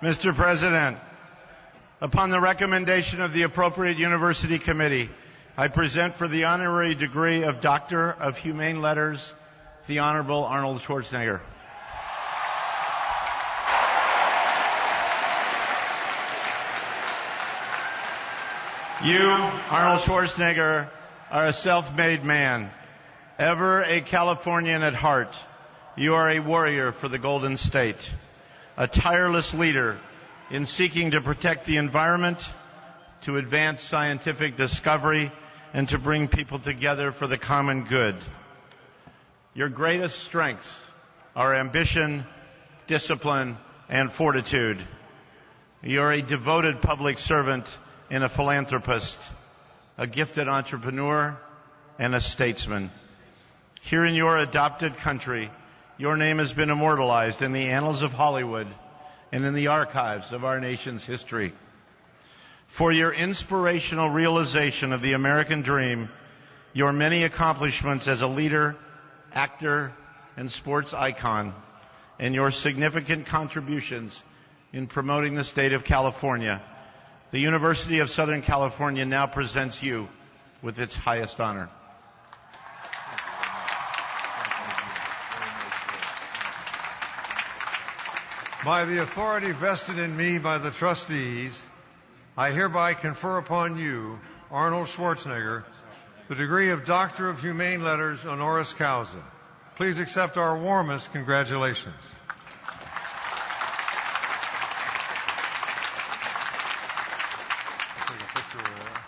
Mr. President, upon the recommendation of the appropriate university committee, I present for the honorary degree of Doctor of Humane Letters, the Honorable Arnold Schwarzenegger. You, Arnold Schwarzenegger, are a self-made man, ever a Californian at heart. You are a warrior for the Golden State, a tireless leader in seeking to protect the environment, to advance scientific discovery, and to bring people together for the common good. Your greatest strengths are ambition, discipline, and fortitude. You are a devoted public servant and a philanthropist, a gifted entrepreneur, and a statesman. Here in your adopted country, your name has been immortalized in the annals of Hollywood and in the archives of our nation's history. For your inspirational realization of the American dream, your many accomplishments as a leader, actor, and sports icon, and your significant contributions in promoting the state of California, the University of Southern California now presents you with its highest honor. By the authority vested in me by the trustees, I hereby confer upon you, Arnold Schwarzenegger, the degree of Doctor of Humane Letters honoris causa. Please accept our warmest congratulations. Take a picture of that.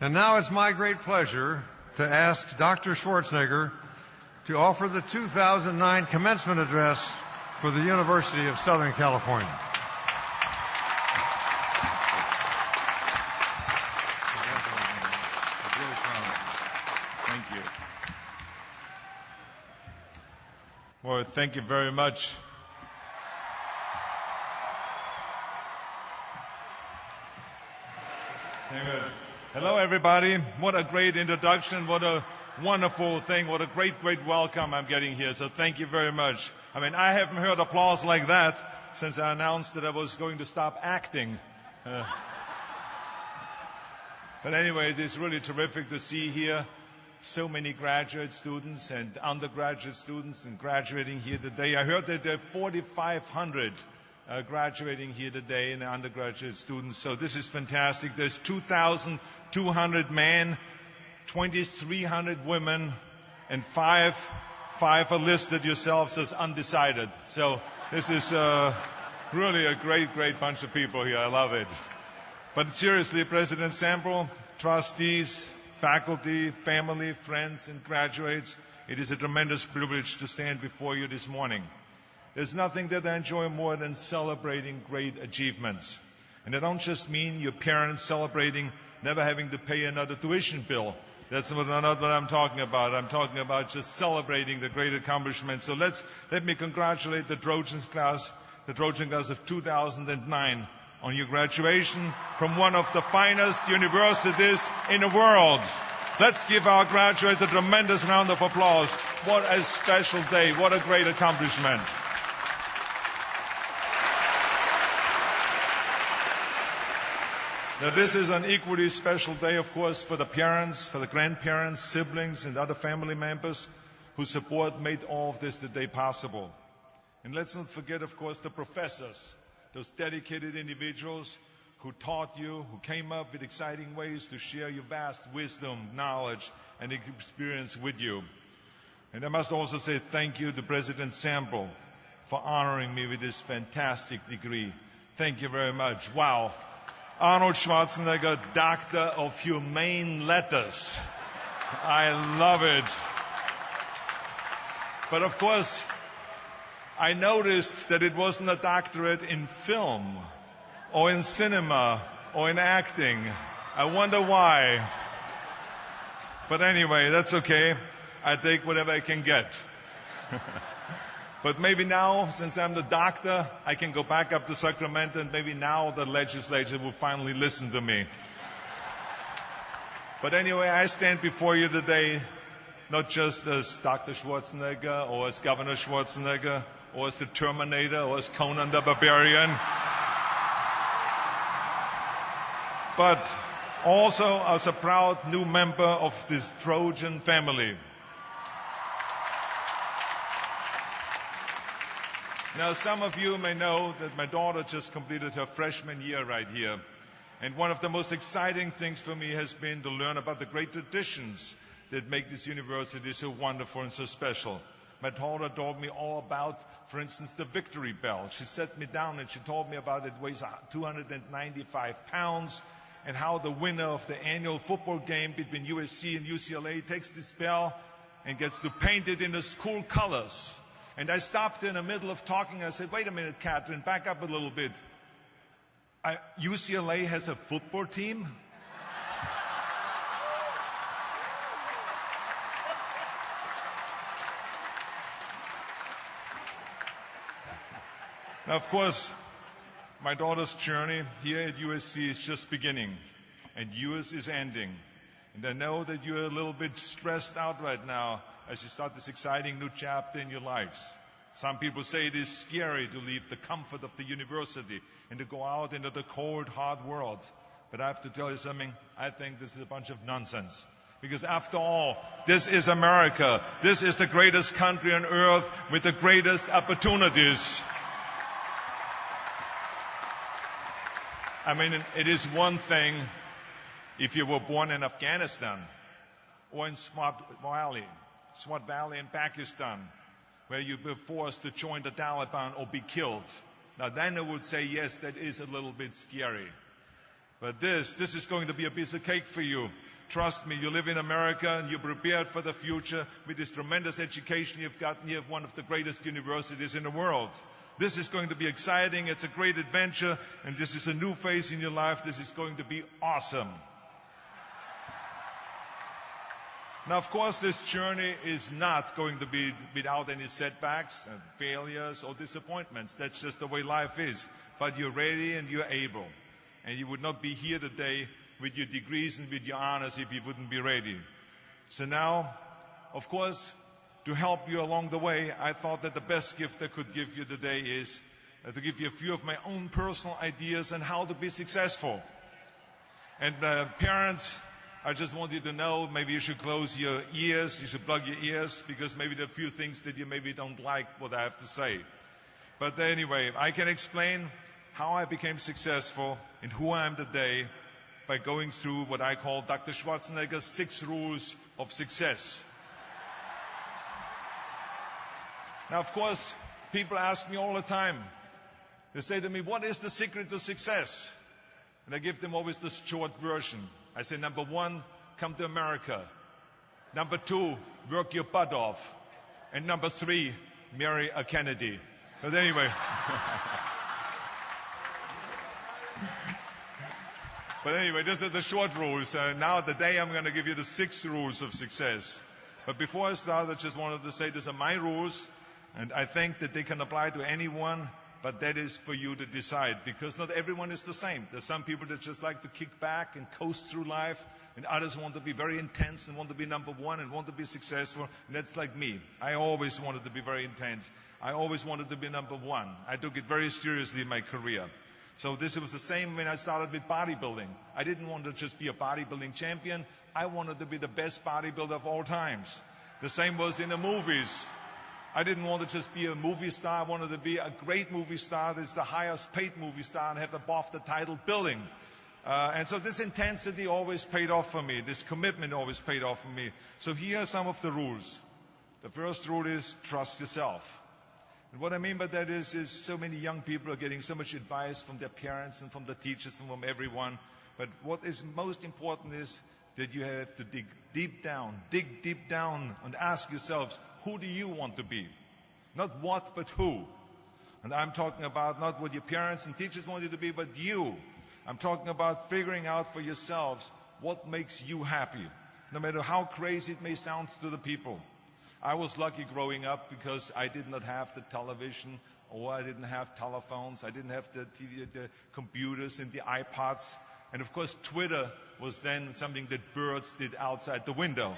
And now it's my great pleasure to ask Dr. Schwarzenegger to offer the 2009 Commencement Address for the University of Southern California. Thank you. Well, thank you very much. Amen. Hello, everybody. What a great introduction. What a wonderful thing. What a great welcome I'm getting here. So thank you very much. I mean, I haven't heard applause like that since I announced that I was going to stop acting. But anyway, it is really terrific to see here so many graduate students and undergraduate students and graduating here today. I heard that there are 4,500 graduating here today and undergraduate students. So this is fantastic. There's 2,200 men, 2,300 women, and five are listed yourselves as undecided. So this is really a great bunch of people here. I love it. But seriously, President Sample, trustees, faculty, family, friends, and graduates, it is a tremendous privilege to stand before you this morning. There's nothing that I enjoy more than celebrating great achievements. And I don't just mean your parents celebrating never having to pay another tuition bill. That's not what I'm talking about. I'm talking about just celebrating the great accomplishments. So let me congratulate the Trojan class of 2009 on your graduation from one of the finest universities in the world. Let's give our graduates a tremendous round of applause. What a special day. What a great accomplishment. Now, this is an equally special day, of course, for the parents, for the grandparents, siblings, and other family members whose support made all of this today possible. And let's not forget, of course, the professors, those dedicated individuals who taught you, who came up with exciting ways to share your vast wisdom, knowledge, and experience with you. And I must also say thank you to President Sample for honoring me with this fantastic degree. Thank you very much. Wow. Arnold Schwarzenegger, Doctor of Humane Letters. I love it. But of course, I noticed that it wasn't a doctorate in film or in cinema or in acting. I wonder why. But anyway, that's okay. I take whatever I can get. But maybe now, since I'm the doctor, I can go back up to Sacramento, and maybe now the legislature will finally listen to me. But anyway, I stand before you today not just as Dr. Schwarzenegger or as Governor Schwarzenegger or as the Terminator or as Conan the Barbarian, but also as a proud new member of this Trojan family. Now, some of you may know that my daughter just completed her freshman year right here. And one of the most exciting things for me has been to learn about the great traditions that make this university so wonderful and so special. My daughter told me all about, for instance, the Victory Bell. She sat me down and she told me about it. It weighs 295 pounds, and how the winner of the annual football game between USC and UCLA takes this bell and gets to paint it in the school colors. And I stopped in the middle of talking. I said, wait a minute, Catherine, back up a little bit. UCLA has a football team? Now, of course, my daughter's journey here at USC is just beginning, and yours is ending. And I know that you're a little bit stressed out right now as you start this exciting new chapter in your lives. Some people say it is scary to leave the comfort of the university and to go out into the cold, hard world. But I have to tell you something, I think this is a bunch of nonsense. Because after all, this is America. This is the greatest country on earth with the greatest opportunities. I mean, it is one thing if you were born in Afghanistan or in Swat Valley in Pakistan, where you were forced to join the Taliban or be killed. Now then I would say, yes, that is a little bit scary. But this is going to be a piece of cake for you. Trust me, you live in America and you're prepared for the future with this tremendous education you've gotten here at one of the greatest universities in the world. This is going to be exciting, it's a great adventure, and this is a new phase in your life. This is going to be awesome. Now, of course, this journey is not going to be without any setbacks and failures or disappointments. That's just the way life is. But you're ready and you're able. And you would not be here today with your degrees and with your honors if you wouldn't be ready. So now, of course, to help you along the way, I thought that the best gift I could give you today is to give you a few of my own personal ideas on how to be successful. And parents, I just want you to know, maybe you should close your ears, you should plug your ears, because maybe there are a few things that you maybe don't like what I have to say. But anyway, I can explain how I became successful and who I am today by going through what I call Dr. Schwarzenegger's 6 rules of success. Now, of course, people ask me all the time. They say to me, what is the secret to success? And I give them always the short version. I say, number 1, come to America. Number 2, work your butt off. And number 3, marry a Kennedy. But anyway. These are the short rules. Now today I'm going to give you the 6 rules of success. But before I start, I just wanted to say these are my rules. And I think that they can apply to anyone, but that is for you to decide, because not everyone is the same. There's some people that just like to kick back and coast through life, and others want to be very intense and want to be number 1 and want to be successful. And that's like me. I always wanted to be very intense. I always wanted to be number 1. I took it very seriously in my career. So this was the same when I started with bodybuilding. I didn't want to just be a bodybuilding champion. I wanted to be the best bodybuilder of all times. The same was in the movies. I didn't want to just be a movie star. I wanted to be a great movie star that's the highest paid movie star and have the BAFTA title billing. And so this intensity always paid off for me. This commitment always paid off for me. So here are some of the rules. The first rule is trust yourself. And what I mean by that is so many young people are getting so much advice from their parents and from the teachers and from everyone. But what is most important is that you have to dig deep down and ask yourselves, who do you want to be? Not what, but who. And I'm talking about not what your parents and teachers want you to be, but you. I'm talking about figuring out for yourselves what makes you happy, no matter how crazy it may sound to the people. I was lucky growing up because I did not have the television, or I didn't have telephones, I didn't have the TV, the computers and the iPods. And of course, Twitter was then something that birds did outside the window.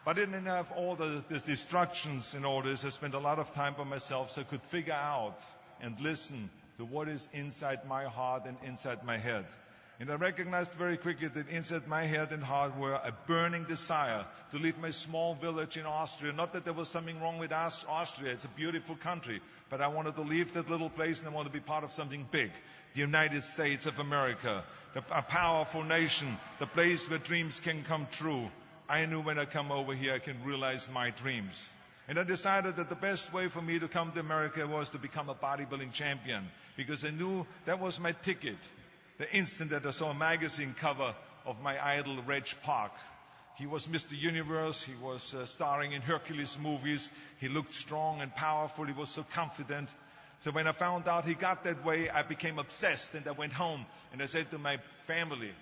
But I didn't have all the distractions in all this. I spent a lot of time by myself so I could figure out and listen to what is inside my heart and inside my head. And I recognized very quickly that inside my head and heart were a burning desire to leave my small village in Austria. Not that there was something wrong with Austria, it's a beautiful country, but I wanted to leave that little place and I wanted to be part of something big. The United States of America, a powerful nation, the place where dreams can come true. I knew when I come over here I can realize my dreams. And I decided that the best way for me to come to America was to become a bodybuilding champion, because I knew that was my ticket. The instant that I saw a magazine cover of my idol, Reg Park. He was Mr. Universe, he was starring in Hercules movies, he looked strong and powerful, he was so confident. So when I found out he got that way, I became obsessed, and I went home and I said to my family,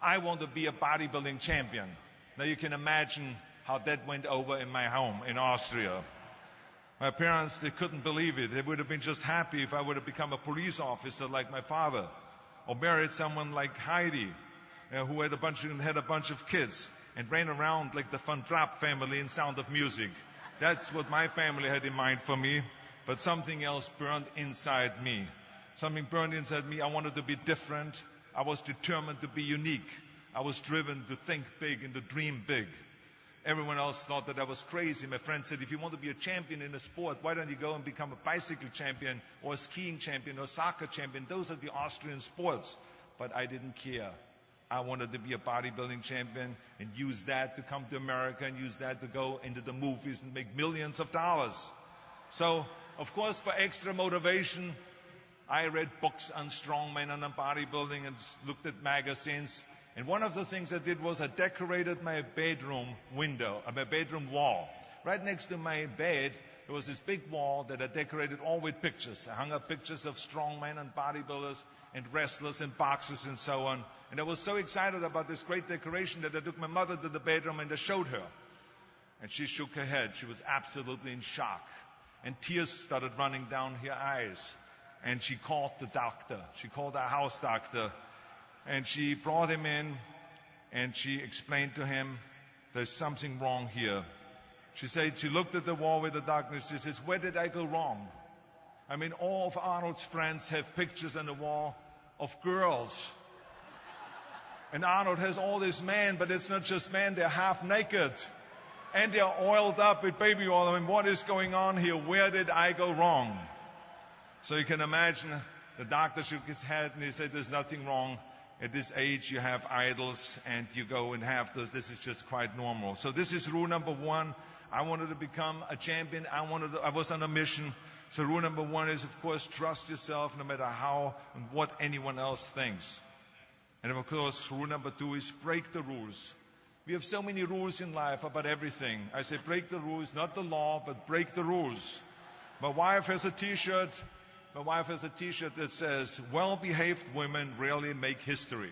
I want to be a bodybuilding champion. Now you can imagine how that went over in my home in Austria. My parents, they couldn't believe it. They would have been just happy if I would have become a police officer like my father, or married someone like Heidi, who had a bunch of kids and ran around like the Van Trapp family in Sound of Music. That's what my family had in mind for me, but something else burned inside me. Something burned inside me. I wanted to be different. I was determined to be unique. I was driven to think big and to dream big. Everyone else thought that I was crazy. My friend said, if you want to be a champion in a sport, why don't you go and become a bicycle champion or a skiing champion or a soccer champion? Those are the Austrian sports. But I didn't care. I wanted to be a bodybuilding champion and use that to come to America and use that to go into the movies and make millions of dollars. So, of course, for extra motivation, I read books on strongmen and on bodybuilding and looked at magazines. And one of the things I did was I decorated my bedroom window, my bedroom wall. Right next to my bed, there was this big wall that I decorated all with pictures. I hung up pictures of strongmen and bodybuilders and wrestlers and boxers and so on. And I was so excited about this great decoration that I took my mother to the bedroom and I showed her. And she shook her head. She was absolutely in shock. And tears started running down her eyes. And she called the doctor. She called our house doctor. And she brought him in, and she explained to him, there's something wrong here. She said, she looked at the wall with the doctor, and she says, where did I go wrong? I mean, all of Arnold's friends have pictures on the wall of girls. And Arnold has all these men, but it's not just men, they're half naked. And they're oiled up with baby oil. I mean, what is going on here? Where did I go wrong? So you can imagine, the doctor shook his head, and he said, there's nothing wrong. At this age, you have idols, and you go and have those. This is just quite normal. So this is rule number one. I wanted to become a champion. I was on a mission. So rule number one is, of course, trust yourself no matter how and what anyone else thinks. And of course, rule number two is break the rules. We have so many rules in life about everything. I say break the rules, not the law, but break the rules. My wife has a T-shirt. My wife has a T-shirt that says, well-behaved women rarely make history.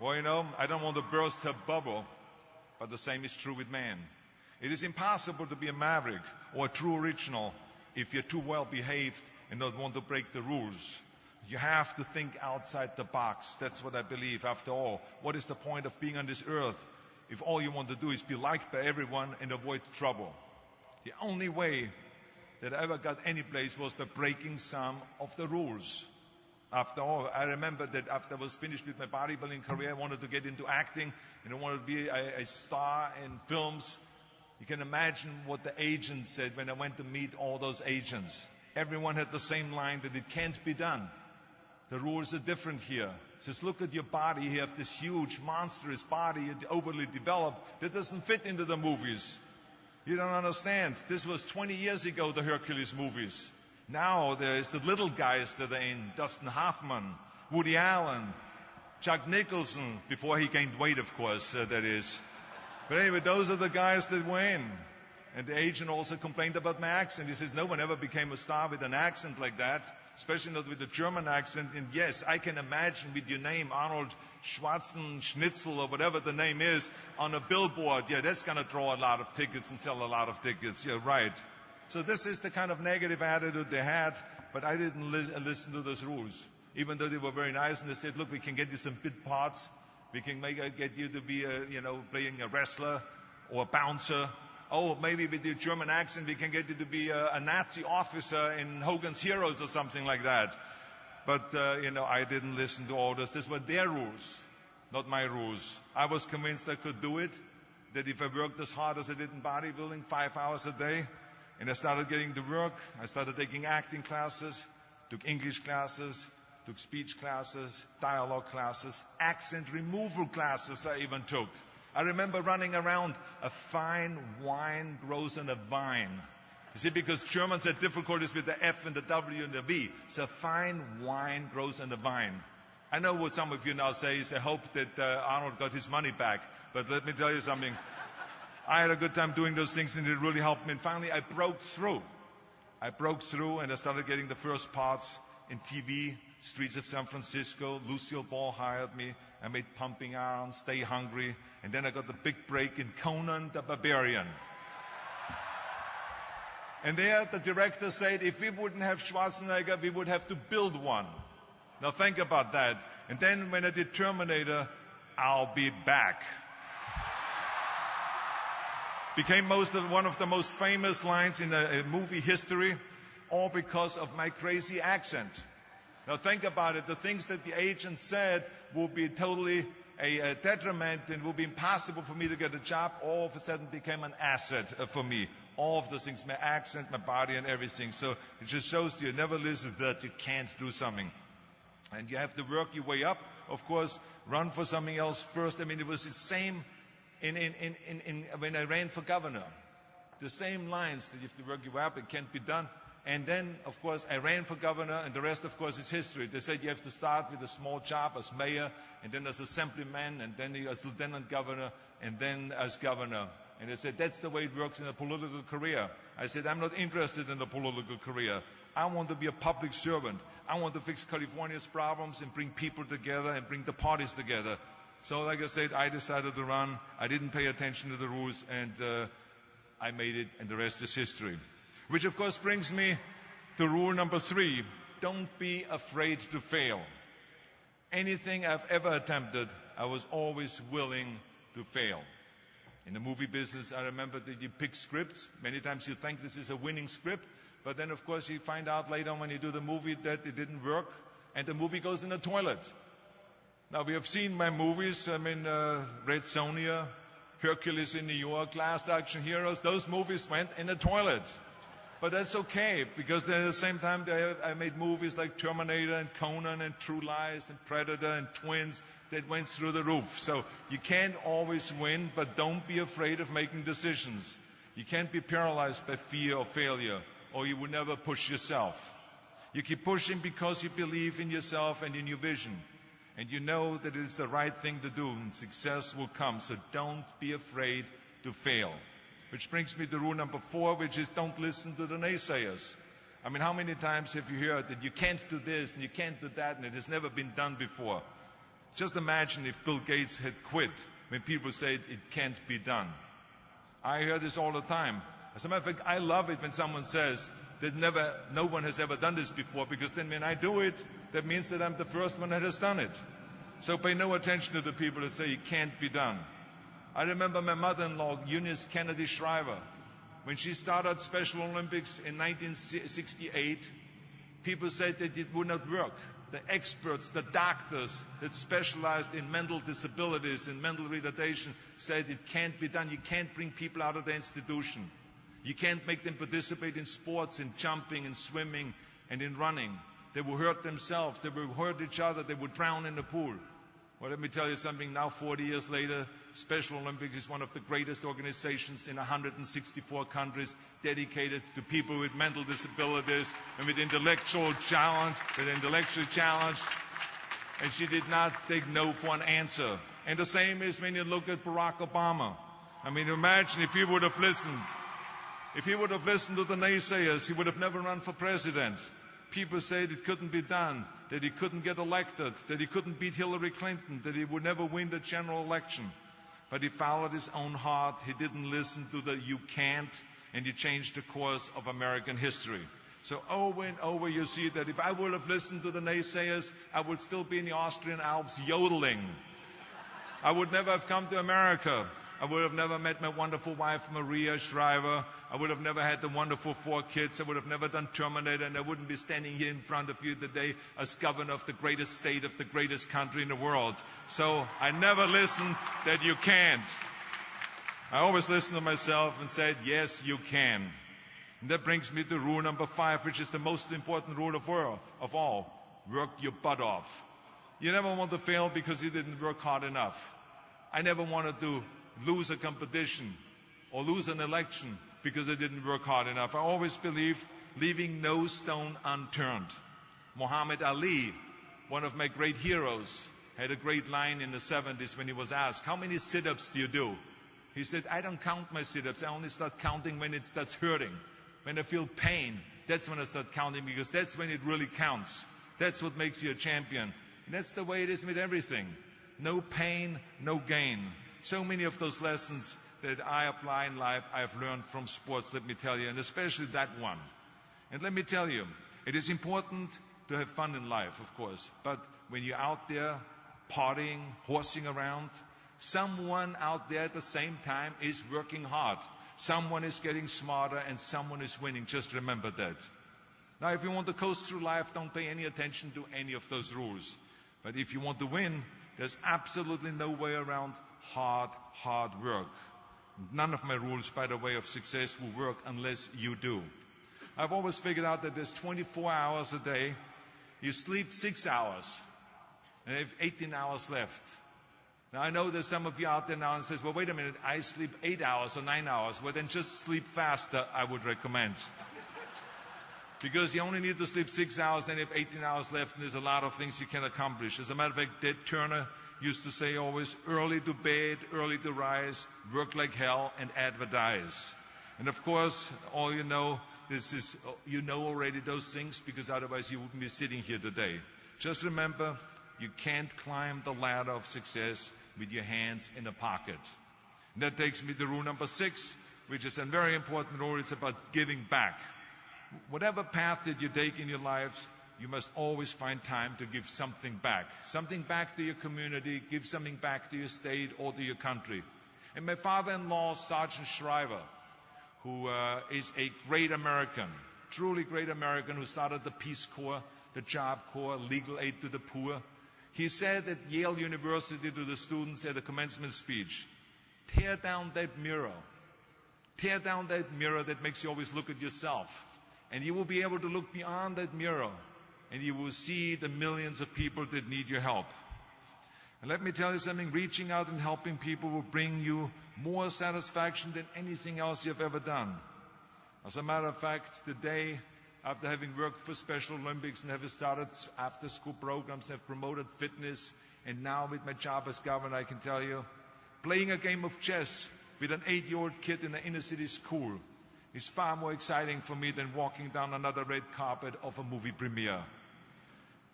Well, you know, I don't want to burst her bubble, but the same is true with men. It is impossible to be a maverick or a true original if you're too well-behaved and don't want to break the rules. You have to think outside the box. That's what I believe. After all, what is the point of being on this earth if all you want to do is be liked by everyone and avoid trouble? The only way that I ever got any place was by breaking some of the rules. After all, I remember that after I was finished with my bodybuilding career, I wanted to get into acting, and I wanted to be a star in films. You can imagine what the agents said when I went to meet all those agents. Everyone had the same line that it can't be done. The rules are different here. Just look at your body. You have this huge, monstrous body, overly developed, that doesn't fit into the movies. You don't understand. This was 20 years ago, the Hercules movies. Now there's the little guys that are in, Dustin Hoffman, Woody Allen, Jack Nicholson, before he gained weight, of course, that is. But anyway, those are the guys that were in. And the agent also complained about my accent. He says, no one ever became a star with an accent like that. especially not with the German accent. And yes, I can imagine with your name, Arnold Schwarzenschnitzel or whatever the name is, on a billboard. Yeah, that's going to draw a lot of tickets and sell a lot of tickets. Yeah, right. So this is the kind of negative attitude they had, but I didn't listen to those rules, even though they were very nice. And they said, look, we can get you some bit parts. We can get you to be, playing a wrestler or a bouncer. Oh, maybe with your German accent, we can get you to be a Nazi officer in Hogan's Heroes or something like that. But, I didn't listen to orders. These were their rules, not my rules. I was convinced I could do it, that if I worked as hard as I did in bodybuilding, 5 hours a day, and I started getting to work, I started taking acting classes, took English classes, took speech classes, dialogue classes, accent removal classes I even took. I remember running around, a fine wine grows on a vine. You see, because Germans had difficulties with the F and the W and the V. So fine wine grows on a vine. I know what some of you now say is, I hope that Arnold got his money back. But let me tell you something. I had a good time doing those things, and it really helped me. And finally, I broke through. And I started getting the first parts in TV, Streets of San Francisco. Lucille Ball hired me. I made Pumping Iron, Stay Hungry. And then I got the big break in Conan the Barbarian. And there the director said, if we wouldn't have Schwarzenegger, we would have to build one. Now think about that. And then when I did Terminator, I'll be back. Became one of the most famous lines in movie history, all because of my crazy accent. Now think about it. The things that the agent said will be totally a detriment and will be impossible for me to get a job, all of a sudden became an asset for me. All of those things, my accent, my body, and everything. So it just shows you never listen to that you can't do something. And you have to work your way up, of course, run for something else first. I mean, it was the same when I ran for governor. The same lines that you have to work your way up, it can't be done. And then, of course, I ran for governor, and the rest, of course, is history. They said you have to start with a small job as mayor, and then as assemblyman, and then as lieutenant governor, and then as governor. And they said, that's the way it works in a political career. I said, I'm not interested in a political career. I want to be a public servant. I want to fix California's problems and bring people together and bring the parties together. So, like I said, I decided to run. I didn't pay attention to the rules, and I made it, and the rest is history. Which, of course, brings me to rule number 3. Don't be afraid to fail. Anything I've ever attempted, I was always willing to fail. In the movie business, I remember that you pick scripts. Many times you think this is a winning script, but then, of course, you find out later on when you do the movie that it didn't work, and the movie goes in the toilet. Now, we have seen my movies. I mean, Red Sonja, Hercules in New York, Last Action Heroes. Those movies went in the toilet. But that's okay, because then at the same time I made movies like Terminator and Conan and True Lies and Predator and Twins that went through the roof. So you can't always win, but don't be afraid of making decisions. You can't be paralyzed by fear or failure, or you will never push yourself. You keep pushing because you believe in yourself and in your vision. And you know that it is the right thing to do, and success will come. So don't be afraid to fail. Which brings me to rule number 4, which is don't listen to the naysayers. I mean, how many times have you heard that you can't do this and you can't do that and it has never been done before? Just imagine if Bill Gates had quit when people said it can't be done. I hear this all the time. As a matter of fact, I love it when someone says that no one has ever done this before, because then when I do it, that means that I'm the first one that has done it. So pay no attention to the people that say it can't be done. I remember my mother-in-law, Eunice Kennedy Shriver, when she started Special Olympics in 1968, people said that it would not work. The experts, the doctors that specialized in mental disabilities and mental retardation said it can't be done. You can't bring people out of the institution. You can't make them participate in sports, in jumping, in swimming, and in running. They will hurt themselves. They will hurt each other. They will drown in the pool. Well, let me tell you something. Now, 40 years later, Special Olympics is one of the greatest organizations in 164 countries dedicated to people with mental disabilities and with intellectual challenge, And she did not take no for an answer. And the same is when you look at Barack Obama. I mean, imagine if he would have listened. If he would have listened to the naysayers, he would have never run for president. people said it couldn't be done, that he couldn't get elected, that he couldn't beat Hillary Clinton, that he would never win the general election. But he followed his own heart. He didn't listen to the "you can't," and he changed the course of American history. So over and over you see that if I would have listened to the naysayers, I would still be in the Austrian Alps yodeling. I would never have come to America. I would have never met my wonderful wife, Maria Shriver. I would have never had the wonderful 4 kids. I would have never done Terminator, and I wouldn't be standing here in front of you today as governor of the greatest state of the greatest country in the world. So I never listened that you can't. I always listened to myself and said, yes, you can. And that brings me to rule number 5, which is the most important rule of all. Work your butt off. You never want to fail because you didn't work hard enough. I never wanted to lose a competition or lose an election because I didn't work hard enough. I always believed leaving no stone unturned. Muhammad Ali, one of my great heroes, had a great line in the 70s when he was asked, how many sit-ups do you do? He said, I don't count my sit-ups. I only start counting when it starts hurting. When I feel pain, that's when I start counting, because that's when it really counts. That's what makes you a champion. And that's the way it is with everything. No pain, no gain. So many of those lessons that I apply in life, I've learned from sports, let me tell you, and especially that one. And let me tell you, it is important to have fun in life, of course, but when you're out there partying, horsing around, someone out there at the same time is working hard. Someone is getting smarter and someone is winning. Just remember that. Now, if you want to coast through life, don't pay any attention to any of those rules. But if you want to win, there's absolutely no way around hard work. None of my rules, by the way, of success will work unless you do. I've always figured out that there's 24 hours a day. You sleep 6 hours, and you have 18 hours left. Now, I know there's some of you out there now and says, well, wait a minute, I sleep 8 hours or 9 hours. Well, then just sleep faster, I would recommend. Because you only need to sleep 6 hours, then you have 18 hours left, and there's a lot of things you can accomplish. As a matter of fact, Ted Turner used to say always, early to bed, early to rise, work like hell, and advertise. And of course, all you know, you know already those things, because otherwise you wouldn't be sitting here today. Just remember, you can't climb the ladder of success with your hands in a pocket. And that takes me to rule number 6, which is a very important rule. It's about giving back. Whatever path that you take in your lives, you must always find time to give something back. Something back to your community, give something back to your state or to your country. And my father-in-law, Sergeant Shriver, who is a great American, truly great American, who started the Peace Corps, the Job Corps, legal aid to the poor. He said at Yale University to the students at a commencement speech, tear down that mirror. Tear down that mirror that makes you always look at yourself. And you will be able to look beyond that mirror, and you will see the millions of people that need your help. And let me tell you something, reaching out and helping people will bring you more satisfaction than anything else you've ever done. As a matter of fact, today, after having worked for Special Olympics and having started after-school programs, have promoted fitness, and now with my job as governor, I can tell you, playing a game of chess with an 8-year-old kid in an inner-city school is far more exciting for me than walking down another red carpet of a movie premiere.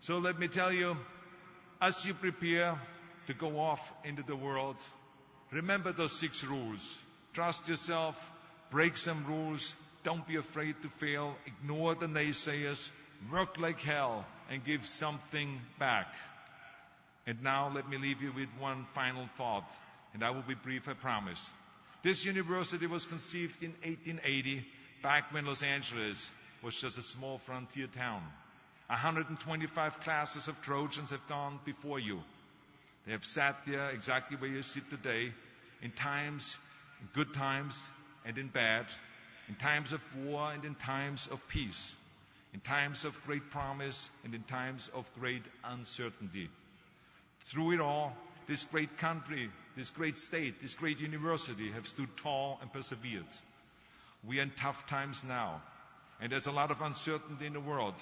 So let me tell you, as you prepare to go off into the world, remember those 6 rules. Trust yourself, break some rules, don't be afraid to fail, ignore the naysayers, work like hell, and give something back. And now let me leave you with one final thought, and I will be brief, I promise. This university was conceived in 1880, back when Los Angeles was just a small frontier town. 125 classes of Trojans have gone before you. They have sat there exactly where you sit today, in times, in good times and in bad, in times of war and in times of peace, in times of great promise and in times of great uncertainty. Through it all, this great country, this great state, this great university have stood tall and persevered. We are in tough times now, and there's a lot of uncertainty in the world,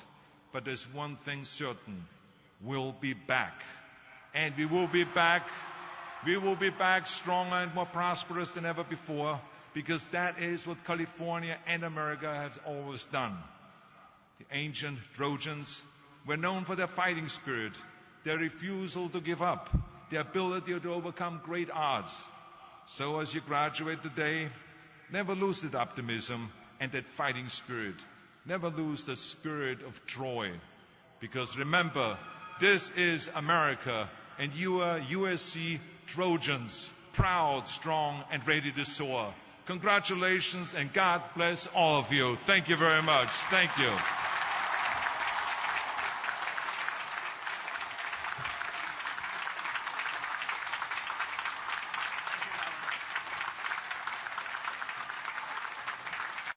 but there's one thing certain: we'll be back. And we will be back. We will be back stronger and more prosperous than ever before, because that is what California and America has always done. The ancient Trojans were known for their fighting spirit, their refusal to give up, their ability to overcome great odds. So as you graduate today, never lose that optimism and that fighting spirit. Never lose the spirit of Troy. Because remember, this is America, and you are USC Trojans, proud, strong, and ready to soar. Congratulations, and God bless all of you. Thank you very much. Thank you.